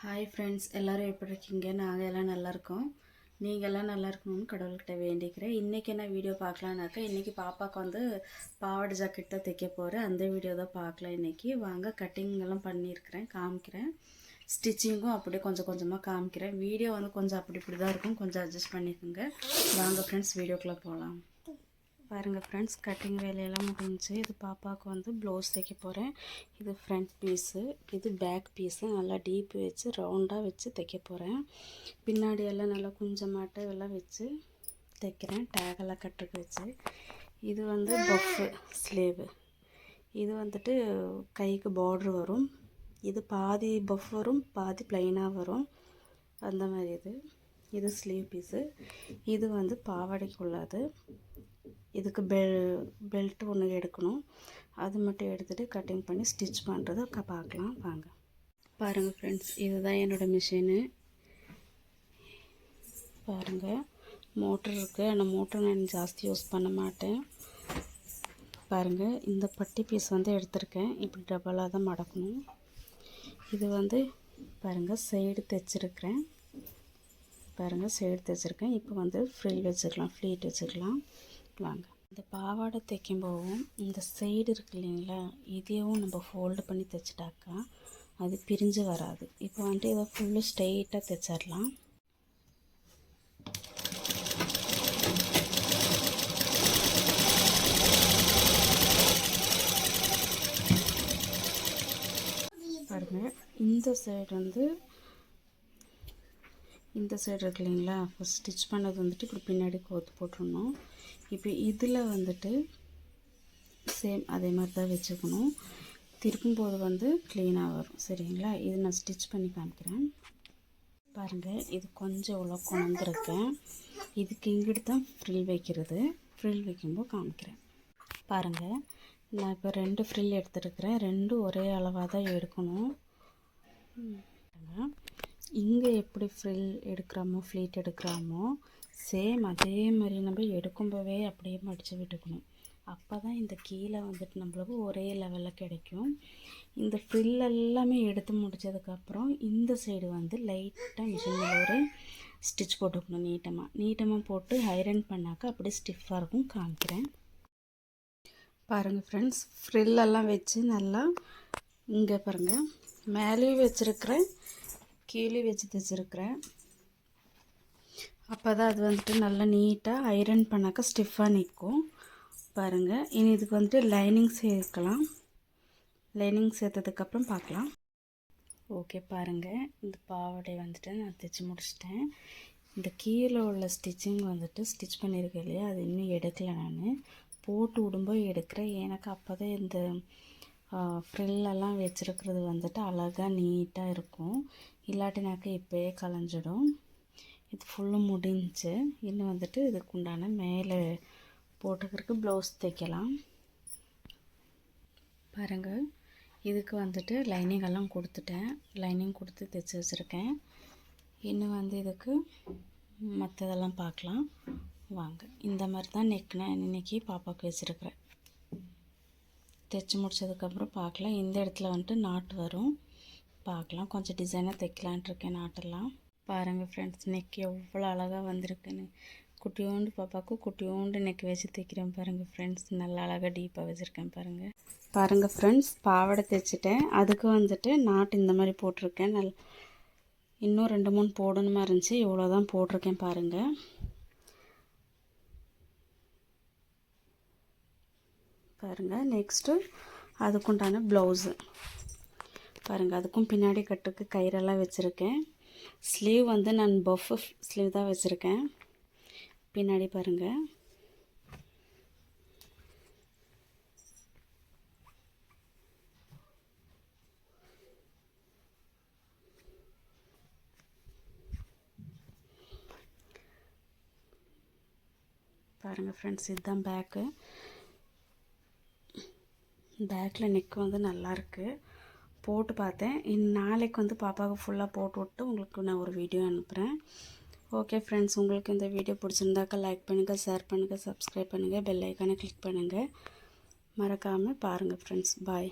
Hi friends, எல்லோரும் எப்படி இருக்கீங்க? நாங்கள் எல்லாம் நல்லா இருக்கோம். நீங்கள் எல்லாம் நல்லா இருக்கணும்னு கடவுள்கிட்ட வேண்டிக்கிறேன். இன்றைக்கி என்ன வீடியோ பார்க்கலான்னாக்கா, இன்றைக்கி பாப்பாவுக்கு வந்து பாவாடை ஜாக்கெட் தான் தைக்க போகிறேன். அந்த வீடியோ தான் பார்க்கலாம். இன்றைக்கி வாங்க, கட்டிங்கெல்லாம் பண்ணியிருக்கிறேன், காமிக்கிறேன். ஸ்டிச்சிங்கும் அப்படியே கொஞ்சம் கொஞ்சமாக காமிக்கிறேன். வீடியோ வந்து கொஞ்சம் அப்படி இப்படி தான் இருக்கும், கொஞ்சம் அட்ஜஸ்ட் பண்ணிக்கோங்க. வாங்க ஃப்ரெண்ட்ஸ், வீடியோக்குள்ளே போகலாம். பாருங்கள் ஃப்ரெண்ட்ஸ், கட்டிங் வேலையெல்லாம் முடிஞ்சு. இது பாப்பாவுக்கு வந்து ப்ளவுஸ் தைக்க போகிறேன். இது ஃப்ரண்ட் பீஸு, இது பேக் பீஸு. நல்லா டீப் வச்சு ரவுண்டாக வச்சு தைக்க போகிறேன். பின்னாடி எல்லாம் நல்லா கொஞ்சமாட்ட எல்லாம் வச்சு தைக்கிறேன், டேகெல்லாம் கட்டுக்கு வச்சு. இது வந்து பஃப்பு ஸ்லீவு. இது வந்துட்டு கைக்கு பார்ட்ரு வரும். இது பாதி பஃப் வரும், பாதி ப்ளைனாக வரும், அந்த மாதிரி. இது ஸ்லீவ் பீஸு. இது வந்து பாவாடைக்கு உள்ளது. இதுக்கு பெல்ட் ஒன்று எடுக்கணும். அது மட்டும் எடுத்துகிட்டு கட்டிங் பண்ணி ஸ்டிச் பண்ணுறதை பார்க்கலாம் வாங்க. பாருங்கள் ஃப்ரெண்ட்ஸ், இதுதான் என்னோடய மிஷினு. பாருங்கள், மோட்டர் இருக்குது. ஆனால் மோட்டர் நான் ஜாஸ்தி யூஸ் பண்ண மாட்டேன். பாருங்கள், இந்த பட்டி பீஸ் வந்து எடுத்திருக்கேன். இப்படி டபுளாக தான் மடக்கணும். இது வந்து பாருங்கள், சைடு தைச்சிருக்கிறேன். பாருங்கள், சைடு தைச்சிருக்கேன். இப்போ வந்து ஃப்ரில் வச்சுக்கலாம், ஃப்ளீட் வச்சுக்கலாம் வாங்க. இந்த பாவாடை தைக்கும் போதும் இந்த சைடு இருக்கு இல்லைங்களா, இதையும் நம்ம ஃபோல்டு பண்ணி தைச்சிட்டாக்கா அது பிரிஞ்சு வராது. இப்போ வந்துட்டு இதை ஃபுல்லு ஸ்ட்ரெயிட்டாக தைச்சிடலாம். பாருங்கள், இந்த சைடு வந்து இந்த சைடு இருக்கு இல்லைங்களா, ஃபஸ்ட் ஸ்டிச் பண்ணது வந்துட்டு இப்படி பின்னாடி கோத்து போட்டுடணும். இப்போ இதில் வந்துட்டு சேம் அதே மாதிரி தான் வச்சுக்கணும். திருப்பும்போது வந்து க்ளீனாக வரும், சரிங்களா? இது நான் ஸ்டிச் பண்ணி காமிக்கிறேன். பாருங்கள், இது கொஞ்சம் இவ்வளோ கொண்டிருக்கேன். இதுக்கு இங்கிட்டு தான் ஃப்ரில் வைக்கிறது. ஃப்ரில் வைக்கும்போது காமிக்கிறேன். பாருங்கள், நான் இப்போ 2 ஃப்ரில் எடுத்துருக்கிறேன். 2 ஒரே அளவாக தான் எடுக்கணும். இங்கே எப்படி ஃப்ரில் எடுக்கிறோமோ, ஃப்ளீட் எடுக்கிறோமோ, சேம் அதே மாதிரி நம்ம எடுக்கும்போதே அப்படியே மடித்து விட்டுக்கணும். அப்போ தான் இந்த கீழே வந்துட்டு நம்மளுக்கு ஒரே லெவலில் கிடைக்கும். இந்த ஃப்ரில் எல்லாமே எடுத்து முடித்ததுக்கப்புறம் இந்த சைடு வந்து லைட்டாக மிஷினில் ஒரு ஸ்டிச் போட்டுக்கணும். நீட்டமாக போட்டு ஐரன் பண்ணாக்கா அப்படியே ஸ்டிஃபாக இருக்கும். காமிக்கிறேன் பாருங்கள் ஃப்ரெண்ட்ஸ், ஃப்ரில்லெல்லாம் வச்சு நல்லா இங்கே பாருங்கள், மேலேயும் வச்சுருக்கிறேன், கீழே வச்சு தைச்சிருக்கிறேன். அப்போ தான் அது வந்துட்டு நல்லா நீட்டாக ஐரன் பண்ணாக்கா ஸ்டிஃபாக நிற்கும். பாருங்கள், இனி இதுக்கு வந்துட்டு லைனிங் சேர்க்கலாம். லைனிங் சேர்த்ததுக்கப்புறம் பார்க்கலாம். ஓகே, பாருங்கள், இந்த பாவாடை வந்துட்டு நான் தைச்சி முடிச்சிட்டேன். இந்த கீழே உள்ள ஸ்டிச்சிங் வந்துட்டு ஸ்டிச் பண்ணியிருக்கேன் இல்லையா, அது இன்னும் எடுக்கலை. நான் போட்டு விடும்போது எடுக்கிறேன். எனக்கு அப்போ தான் இந்த ஃப்ரில்லெல்லாம் வச்சுருக்கிறது வந்துட்டு அழகாக நீட்டாக இருக்கும். இல்லாட்டினாக்கா இப்போயே கலைஞ்சிடும். இது ஃபுல்லும் முடிஞ்சு. இன்னும் வந்துட்டு இதுக்கு உண்டான மேலே போட்டுக்கிறதுக்கு ப்ளவுஸ் தைக்கலாம். பாருங்கள், இதுக்கு வந்துட்டு லைனிங் எல்லாம் கொடுத்துட்டேன். லைனிங் கொடுத்து தைச்சி வச்சுருக்கேன். இன்னும் வந்து இதுக்கு மற்றதெல்லாம் பார்க்கலாம் வாங்க. இந்த மாதிரி தான் நான் இன்றைக்கி பாப்பாவுக்கு வச்சுருக்கிறேன். தைச்சி முடித்ததுக்கப்புறம் பார்க்கலாம். இந்த இடத்துல வந்துட்டு நாட்டு வரும், பார்க்கலாம். கொஞ்சம் டிசைனாக தைக்கலான்ட்டு இருக்கேன் நாட்டெல்லாம். பாருங்கள் ஃப்ரெண்ட்ஸ், நெக் எவ்வளோ அழகாக வந்திருக்குன்னு. குட்டியோண்டு பாப்பாவுக்கு குட்டியோண்டு நெக் வச்சு தைக்கிறேன். பாருங்கள் ஃப்ரெண்ட்ஸ், நல்லா அழகாக டீப்பாக வச்சுருக்கேன். பாருங்கள் ஃப்ரெண்ட்ஸ், பாவாடை தைச்சிட்டேன். அதுக்கு வந்துட்டு நாட்டு இந்த மாதிரி போட்டிருக்கேன். இன்னும் 2-3 போடணுமா இருந்துச்சு, இவ்வளோ தான் போட்டிருக்கேன். பாருங்கள் நெக்ஸ்ட்டு அதுக்குண்டான ப்ளவுஸு பாருங்கள். அதுக்கும் பின்னாடி கட்டுக்கு கயிறெல்லாம் வச்சுருக்கேன். ஸ்லீவ் வந்து நான் பஃப் ஸ்லீவ் தான் வச்சுருக்கேன். பின்னாடி பாருங்கள். பாருங்கள் ஃப்ரெண்ட்ஸ், இதுதான் பேக்கு. பேக்கில் நெக் வந்து நல்லாயிருக்கு. போட்டு பார்த்தேன். நாளைக்கு வந்து பாப்பாவுக்கு ஃபுல்லாக போட்டு விட்டு உங்களுக்கு நான் ஒரு வீடியோ அனுப்புகிறேன். ஓகே ஃப்ரெண்ட்ஸ், உங்களுக்கு இந்த வீடியோ பிடிச்சிருந்தாக்கா லைக் பண்ணுங்கள், ஷேர் பண்ணுங்கள், சப்ஸ்கிரைப் பண்ணுங்கள், பெல் ஐக்கானை கிளிக் பண்ணுங்கள். மறக்காமல் பாருங்கள் ஃப்ரெண்ட்ஸ். பாய்.